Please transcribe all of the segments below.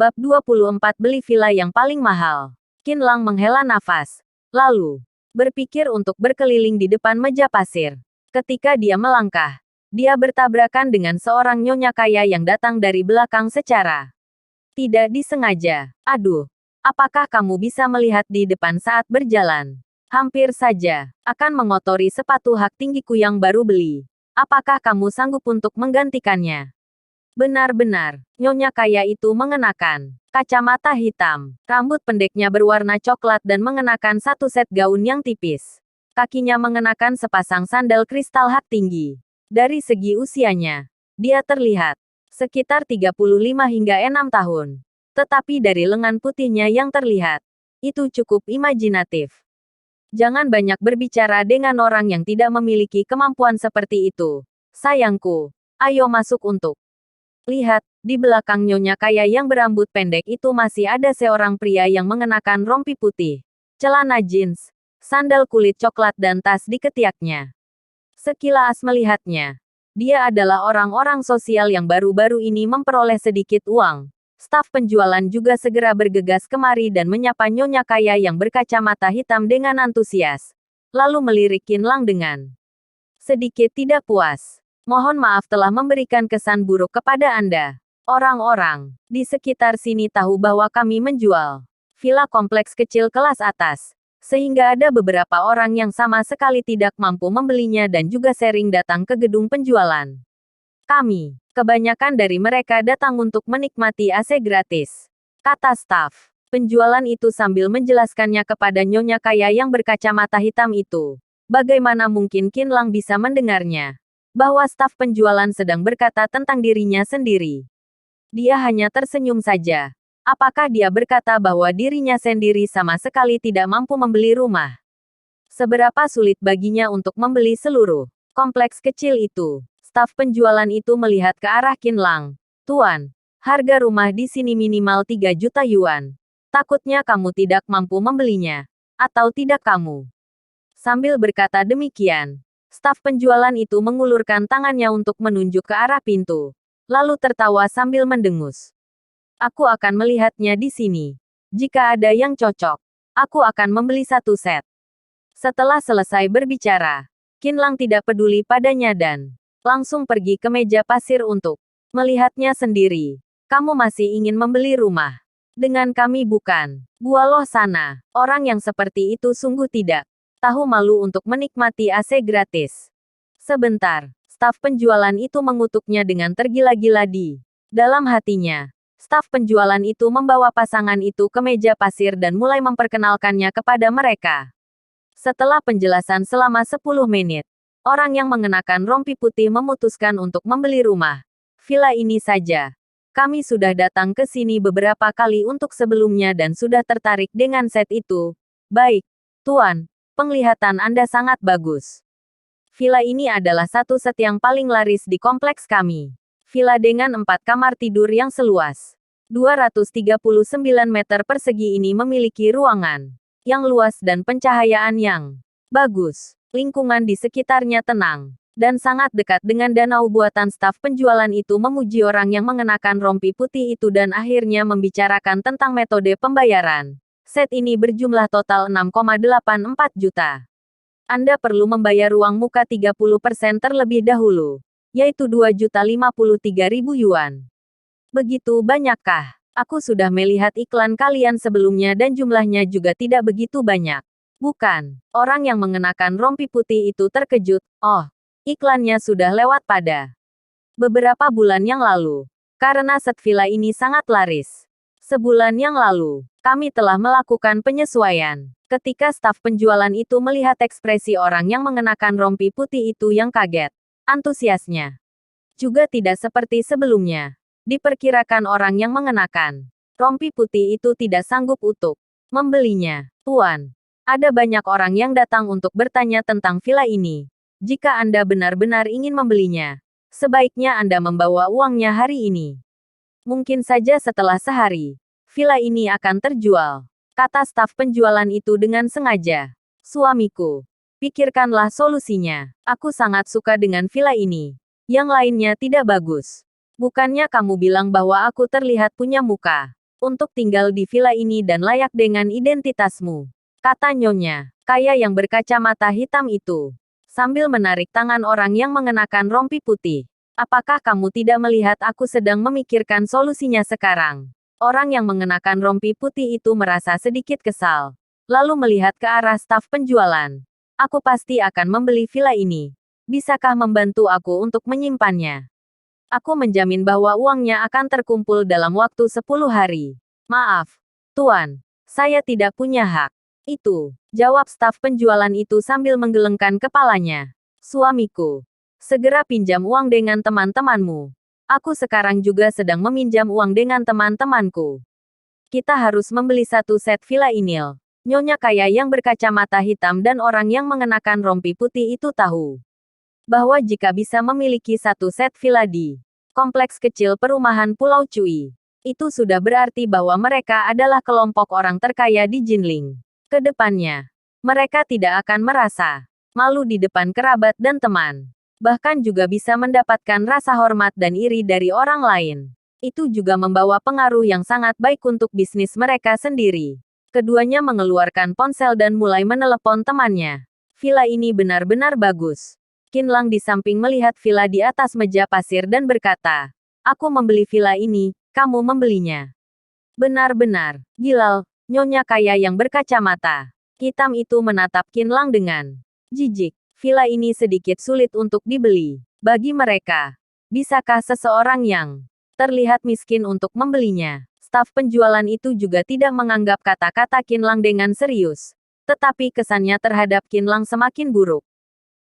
Bab 24 Beli villa yang paling mahal. Qin Lang menghela nafas. Lalu, berpikir untuk berkeliling di depan meja pasir. Ketika dia melangkah, dia bertabrakan dengan seorang nyonya kaya yang datang dari belakang secara tidak disengaja. Aduh, apakah kamu bisa melihat di depan saat berjalan? Hampir saja akan mengotori sepatu hak tinggiku yang baru beli. Apakah kamu sanggup untuk menggantikannya? Benar-benar, nyonya kaya itu mengenakan kacamata hitam, rambut pendeknya berwarna coklat dan mengenakan satu set gaun yang tipis. Kakinya mengenakan sepasang sandal kristal hak tinggi. Dari segi usianya, dia terlihat sekitar 35 hingga 6 tahun. Tetapi dari lengan putihnya yang terlihat, itu cukup imajinatif. Jangan banyak berbicara dengan orang yang tidak memiliki kemampuan seperti itu. Sayangku, ayo masuk untuk lihat. Di belakang nyonya kaya yang berambut pendek itu masih ada seorang pria yang mengenakan rompi putih, celana jeans, sandal kulit coklat dan tas di ketiaknya. Sekilas melihatnya, dia adalah orang-orang sosial yang baru-baru ini memperoleh sedikit uang. Staf penjualan juga segera bergegas kemari dan menyapa nyonya kaya yang berkacamata hitam dengan antusias. Lalu melirik Qin Lang dengan sedikit tidak puas. Mohon maaf telah memberikan kesan buruk kepada Anda. Orang-orang di sekitar sini tahu bahwa kami menjual villa kompleks kecil kelas atas, sehingga ada beberapa orang yang sama sekali tidak mampu membelinya dan juga sering datang ke gedung penjualan kami. Kebanyakan dari mereka datang untuk menikmati AC gratis, kata staf penjualan itu sambil menjelaskannya kepada nyonya kaya yang berkacamata hitam itu. Bagaimana mungkin Qin Lang bisa mendengarnya? Bahwa staf penjualan sedang berkata tentang dirinya sendiri. Dia hanya tersenyum saja. Apakah dia berkata bahwa dirinya sendiri sama sekali tidak mampu membeli rumah? Seberapa sulit baginya untuk membeli seluruh kompleks kecil itu? Staf penjualan itu melihat ke arah Qin Lang. Tuan, harga rumah di sini minimal 3 juta yuan. Takutnya kamu tidak mampu membelinya. Atau tidak kamu? Sambil berkata demikian, staf penjualan itu mengulurkan tangannya untuk menunjuk ke arah pintu. Lalu tertawa sambil mendengus. Aku akan melihatnya di sini. Jika ada yang cocok, aku akan membeli satu set. Setelah selesai berbicara, Qin Lang tidak peduli padanya dan langsung pergi ke meja pasir untuk melihatnya sendiri. Kamu masih ingin membeli rumah dengan kami bukan? Bualoh sana. Orang yang seperti itu sungguh tidak tahu malu untuk menikmati AC gratis. Sebentar. Staf penjualan itu mengutuknya dengan tergila-gila di dalam hatinya. Staf penjualan itu membawa pasangan itu ke meja pasir dan mulai memperkenalkannya kepada mereka. Setelah penjelasan selama 10 menit, orang yang mengenakan rompi putih memutuskan untuk membeli rumah villa ini saja. Kami sudah datang ke sini beberapa kali untuk sebelumnya dan sudah tertarik dengan set itu. Baik, Tuan, penglihatan Anda sangat bagus. Villa ini adalah satu set yang paling laris di kompleks kami. Villa dengan 4 kamar tidur yang seluas 239 meter persegi ini memiliki ruangan yang luas dan pencahayaan yang bagus. Lingkungan di sekitarnya tenang dan sangat dekat dengan danau. Buatan staf penjualan itu memuji orang yang mengenakan rompi putih itu dan akhirnya membicarakan tentang metode pembayaran. Set ini berjumlah total 6,84 juta. Anda perlu membayar uang muka 30% terlebih dahulu, yaitu 2.053.000 yuan. Begitu banyakkah? Aku sudah melihat iklan kalian sebelumnya dan jumlahnya juga tidak begitu banyak. Bukan? Orang yang mengenakan rompi putih itu terkejut. Oh, iklannya sudah lewat pada beberapa bulan yang lalu. Karena set villa ini sangat laris. Sebulan yang lalu, kami telah melakukan penyesuaian. Ketika staf penjualan itu melihat ekspresi orang yang mengenakan rompi putih itu yang kaget, antusiasnya juga tidak seperti sebelumnya. Diperkirakan orang yang mengenakan rompi putih itu tidak sanggup untuk membelinya. Tuan, ada banyak orang yang datang untuk bertanya tentang villa ini. Jika Anda benar-benar ingin membelinya, sebaiknya Anda membawa uangnya hari ini. Mungkin saja setelah sehari, villa ini akan terjual, kata staf penjualan itu dengan sengaja. Suamiku, pikirkanlah solusinya. Aku sangat suka dengan villa ini. Yang lainnya tidak bagus. Bukannya kamu bilang bahwa aku terlihat punya muka untuk tinggal di villa ini dan layak dengan identitasmu, kata Nyonya kaya yang berkacamata hitam itu, sambil menarik tangan orang yang mengenakan rompi putih. Apakah kamu tidak melihat aku sedang memikirkan solusinya sekarang? Orang yang mengenakan rompi putih itu merasa sedikit kesal, lalu melihat ke arah staf penjualan. Aku pasti akan membeli villa ini. Bisakah membantu aku untuk menyimpannya? Aku menjamin bahwa uangnya akan terkumpul dalam waktu 10 hari. Maaf, Tuan. Saya tidak punya hak. Itu, jawab staf penjualan itu sambil menggelengkan kepalanya. Suamiku, segera pinjam uang dengan teman-temanmu. Aku sekarang juga sedang meminjam uang dengan teman-temanku. Kita harus membeli satu set villa ini. Nyonya kaya yang berkacamata hitam dan orang yang mengenakan rompi putih itu tahu bahwa jika bisa memiliki satu set villa di kompleks kecil perumahan Pulau Cui, itu sudah berarti bahwa mereka adalah kelompok orang terkaya di Jinling. Kedepannya, mereka tidak akan merasa malu di depan kerabat dan teman. Bahkan juga bisa mendapatkan rasa hormat dan iri dari orang lain. Itu juga membawa pengaruh yang sangat baik untuk bisnis mereka sendiri. Keduanya mengeluarkan ponsel dan mulai menelepon temannya. Villa ini benar-benar bagus. Qin Lang di samping melihat villa di atas meja pasir dan berkata, aku membeli villa ini, kamu membelinya. Benar-benar, gila, Nyonya kaya yang berkacamata hitam itu menatap Qin Lang dengan jijik. Villa ini sedikit sulit untuk dibeli. Bagi mereka, bisakah seseorang yang terlihat miskin untuk membelinya? Staf penjualan itu juga tidak menganggap kata-kata Qin Lang dengan serius. Tetapi kesannya terhadap Qin Lang semakin buruk.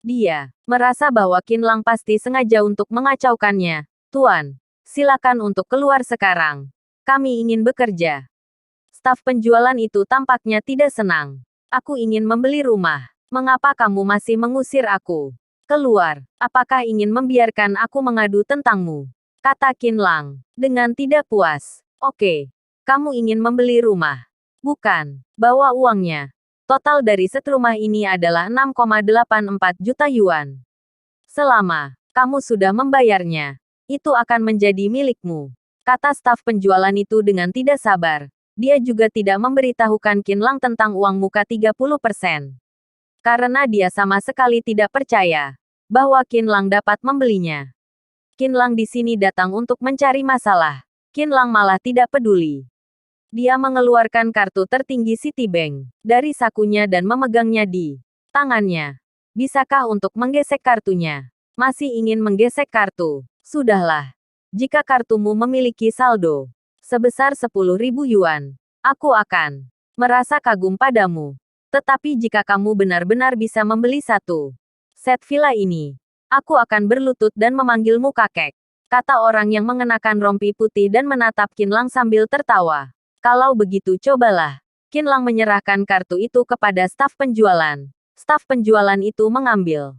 Dia merasa bahwa Qin Lang pasti sengaja untuk mengacaukannya. Tuan, silakan untuk keluar sekarang. Kami ingin bekerja. Staf penjualan itu tampaknya tidak senang. Aku ingin membeli rumah. Mengapa kamu masih mengusir aku? Keluar. Apakah ingin membiarkan aku mengadu tentangmu? Kata Qin Lang dengan tidak puas. Oke. Kamu ingin membeli rumah. Bukan. Bawa uangnya. Total dari set rumah ini adalah 6,84 juta yuan. Selama kamu sudah membayarnya, itu akan menjadi milikmu. Kata staf penjualan itu dengan tidak sabar. Dia juga tidak memberitahukan Qin Lang tentang uang muka 30%. Karena dia sama sekali tidak percaya bahwa Qin Lang dapat membelinya. Qin Lang di sini datang untuk mencari masalah. Qin Lang malah tidak peduli. Dia mengeluarkan kartu tertinggi Citibank dari sakunya dan memegangnya di tangannya. Bisakah untuk menggesek kartunya? Masih ingin menggesek kartu? Sudahlah. Jika kartumu memiliki saldo sebesar 10.000 yuan, aku akan merasa kagum padamu. Tetapi jika kamu benar-benar bisa membeli satu set villa ini, aku akan berlutut dan memanggilmu kakek. Kata orang yang mengenakan rompi putih dan menatap Qin Lang sambil tertawa. Kalau begitu cobalah. Qin Lang menyerahkan kartu itu kepada staf penjualan. Staf penjualan itu mengambil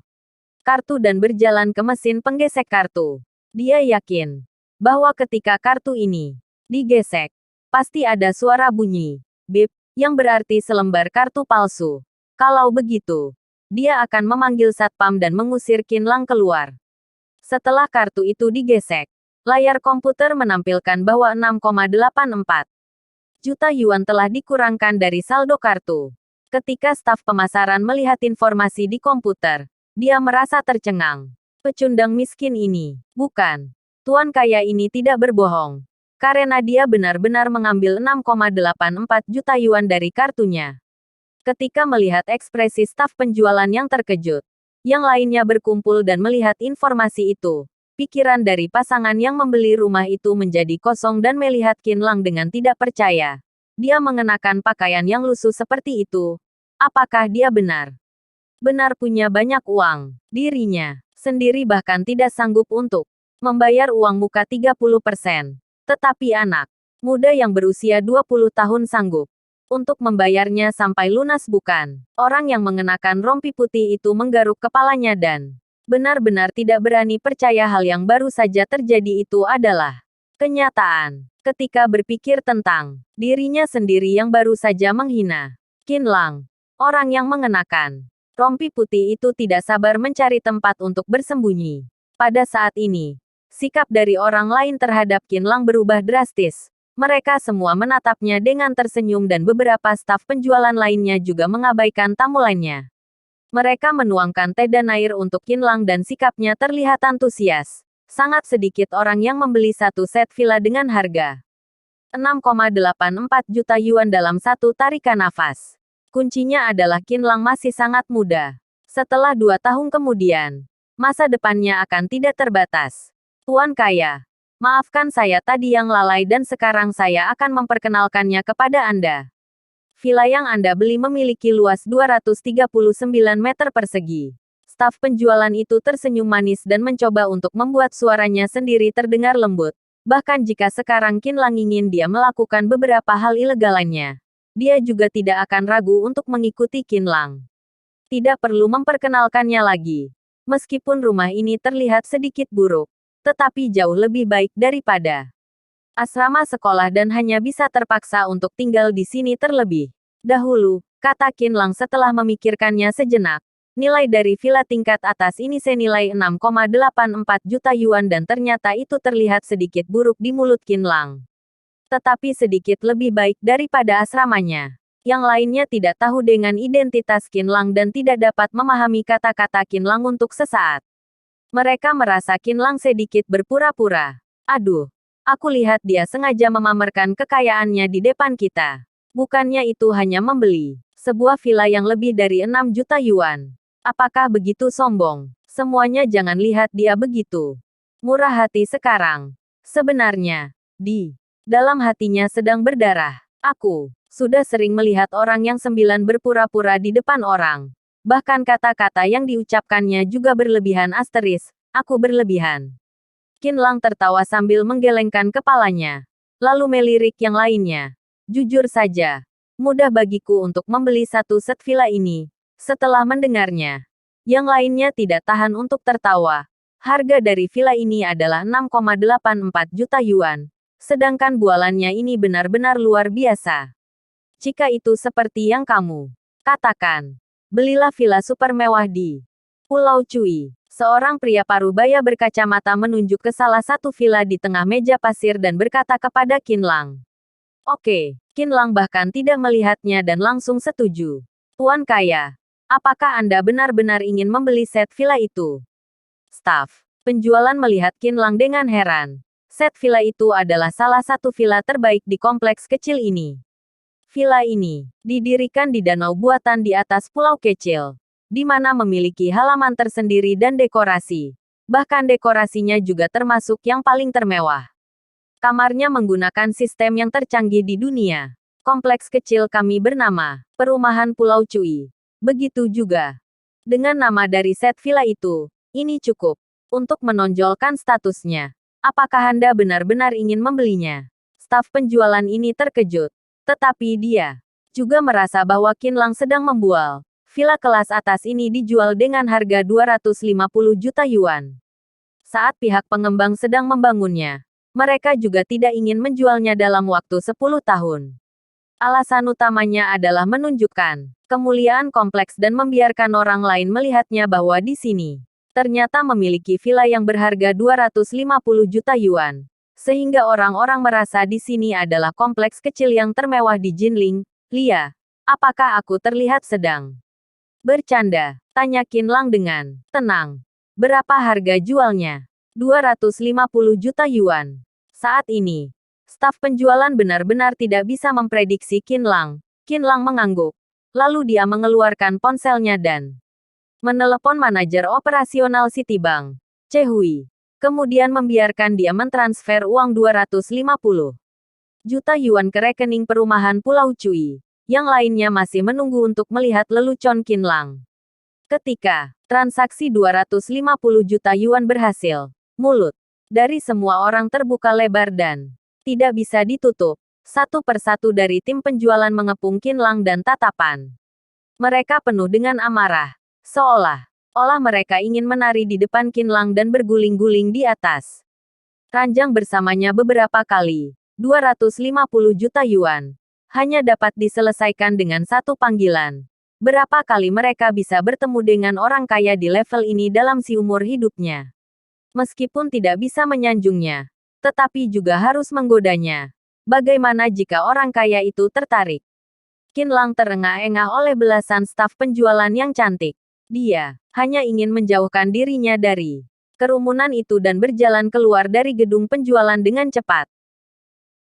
kartu dan berjalan ke mesin penggesek kartu. Dia yakin bahwa ketika kartu ini digesek, pasti ada suara bunyi bip yang berarti selembar kartu palsu. Kalau begitu, dia akan memanggil satpam dan mengusir Qin Lang keluar. Setelah kartu itu digesek, layar komputer menampilkan bahwa 6,84 juta yuan telah dikurangkan dari saldo kartu. Ketika staf pemasaran melihat informasi di komputer, dia merasa tercengang. Pecundang miskin ini, bukan. Tuan kaya ini tidak berbohong. Karena dia benar-benar mengambil 6,84 juta yuan dari kartunya. Ketika melihat ekspresi staf penjualan yang terkejut, yang lainnya berkumpul dan melihat informasi itu, pikiran dari pasangan yang membeli rumah itu menjadi kosong dan melihat Qin Lang dengan tidak percaya. Dia mengenakan pakaian yang lusuh seperti itu. Apakah dia benar punya banyak uang? Dirinya sendiri bahkan tidak sanggup untuk membayar uang muka 30%. Tetapi anak muda yang berusia 20 tahun sanggup untuk membayarnya sampai lunas bukan? Orang yang mengenakan rompi putih itu menggaruk kepalanya dan benar-benar tidak berani percaya hal yang baru saja terjadi itu adalah kenyataan. Ketika berpikir tentang dirinya sendiri yang baru saja menghina Qin Lang, orang yang mengenakan rompi putih itu tidak sabar mencari tempat untuk bersembunyi. Pada saat ini, sikap dari orang lain terhadap Qin Lang berubah drastis. Mereka semua menatapnya dengan tersenyum dan beberapa staf penjualan lainnya juga mengabaikan tamu lainnya. Mereka menuangkan teh dan air untuk Qin Lang dan sikapnya terlihat antusias. Sangat sedikit orang yang membeli satu set villa dengan harga 6,84 juta yuan dalam satu tarikan nafas. Kuncinya adalah Qin Lang masih sangat muda. Setelah 2 tahun kemudian, masa depannya akan tidak terbatas. Tuan kaya, maafkan saya tadi yang lalai dan sekarang saya akan memperkenalkannya kepada Anda. Villa yang Anda beli memiliki luas 239 meter persegi. Staf penjualan itu tersenyum manis dan mencoba untuk membuat suaranya sendiri terdengar lembut. Bahkan jika sekarang Qin Lang ingin dia melakukan beberapa hal ilegal lainnya, dia juga tidak akan ragu untuk mengikuti Qin Lang. Tidak perlu memperkenalkannya lagi. Meskipun rumah ini terlihat sedikit buruk, tetapi jauh lebih baik daripada asrama sekolah dan hanya bisa terpaksa untuk tinggal di sini terlebih dahulu, kata Qin Lang setelah memikirkannya sejenak. Nilai dari villa tingkat atas ini senilai 6,84 juta yuan dan ternyata itu terlihat sedikit buruk di mulut Qin Lang. Tetapi sedikit lebih baik daripada asramanya. Yang lainnya tidak tahu dengan identitas Qin Lang dan tidak dapat memahami kata-kata Qin Lang untuk sesaat. Mereka merasa Qin Lang sedikit berpura-pura. Aduh. Aku lihat dia sengaja memamerkan kekayaannya di depan kita. Bukannya itu hanya membeli sebuah villa yang lebih dari 6 juta yuan. Apakah begitu sombong? Semuanya jangan lihat dia begitu murah hati sekarang. Sebenarnya, di dalam hatinya sedang berdarah. Aku sudah sering melihat orang yang sembilan berpura-pura di depan orang. Bahkan kata-kata yang diucapkannya juga berlebihan asteris. Aku berlebihan. Qin Lang tertawa sambil menggelengkan kepalanya. Lalu melirik yang lainnya. Jujur saja, mudah bagiku untuk membeli satu set villa ini. Setelah mendengarnya, yang lainnya tidak tahan untuk tertawa. Harga dari villa ini adalah 6,84 juta yuan. Sedangkan bualannya ini benar-benar luar biasa. Jika itu seperti yang kamu katakan, belilah villa super mewah di Pulau Cui. Seorang pria parubaya berkacamata menunjuk ke salah satu villa di tengah meja pasir dan berkata kepada Qin Lang. Oke, Qin Lang bahkan tidak melihatnya dan langsung setuju. Tuan kaya, apakah Anda benar-benar ingin membeli set villa itu? Staf penjualan melihat Qin Lang dengan heran. Set villa itu adalah salah satu villa terbaik di kompleks kecil ini. Villa ini didirikan di danau buatan di atas pulau kecil, di mana memiliki halaman tersendiri dan dekorasi. Bahkan dekorasinya juga termasuk yang paling termewah. Kamarnya menggunakan sistem yang tercanggih di dunia. Kompleks kecil kami bernama Perumahan Pulau Cui. Begitu juga dengan nama dari set villa itu. Ini cukup untuk menonjolkan statusnya. Apakah Anda benar-benar ingin membelinya? Staf penjualan ini terkejut. Tetapi dia juga merasa bahwa Qin Lang sedang membual. Villa kelas atas ini dijual dengan harga 250 juta yuan. Saat pihak pengembang sedang membangunnya, mereka juga tidak ingin menjualnya dalam waktu 10 tahun. Alasan utamanya adalah menunjukkan kemuliaan kompleks dan membiarkan orang lain melihatnya bahwa di sini ternyata memiliki villa yang berharga 250 juta yuan. Sehingga orang-orang merasa di sini adalah kompleks kecil yang termewah di Jinling. Lia, apakah aku terlihat sedang bercanda? Tanya Qin Lang dengan tenang. Berapa harga jualnya? 250 juta yuan. Saat ini, staf penjualan benar-benar tidak bisa memprediksi Qin Lang. Qin Lang mengangguk. Lalu dia mengeluarkan ponselnya dan menelepon manajer operasional Citibank, Che Hui. Kemudian membiarkan dia mentransfer uang 250 juta yuan ke rekening perumahan Pulau Cui. Yang lainnya masih menunggu untuk melihat lelucon Qin Lang. Ketika transaksi 250 juta yuan berhasil, mulut dari semua orang terbuka lebar dan tidak bisa ditutup. Satu persatu dari tim penjualan mengepung Qin Lang dan tatapan mereka penuh dengan amarah. Seolah-olah mereka ingin menari di depan Qin Lang dan berguling-guling di atas ranjang bersamanya beberapa kali. 250 juta yuan hanya dapat diselesaikan dengan satu panggilan. Berapa kali mereka bisa bertemu dengan orang kaya di level ini dalam seumur hidupnya? Meskipun tidak bisa menyanjungnya, tetapi juga harus menggodanya. Bagaimana jika orang kaya itu tertarik? Qin Lang terengah-engah oleh belasan staf penjualan yang cantik. Dia hanya ingin menjauhkan dirinya dari kerumunan itu dan berjalan keluar dari gedung penjualan dengan cepat.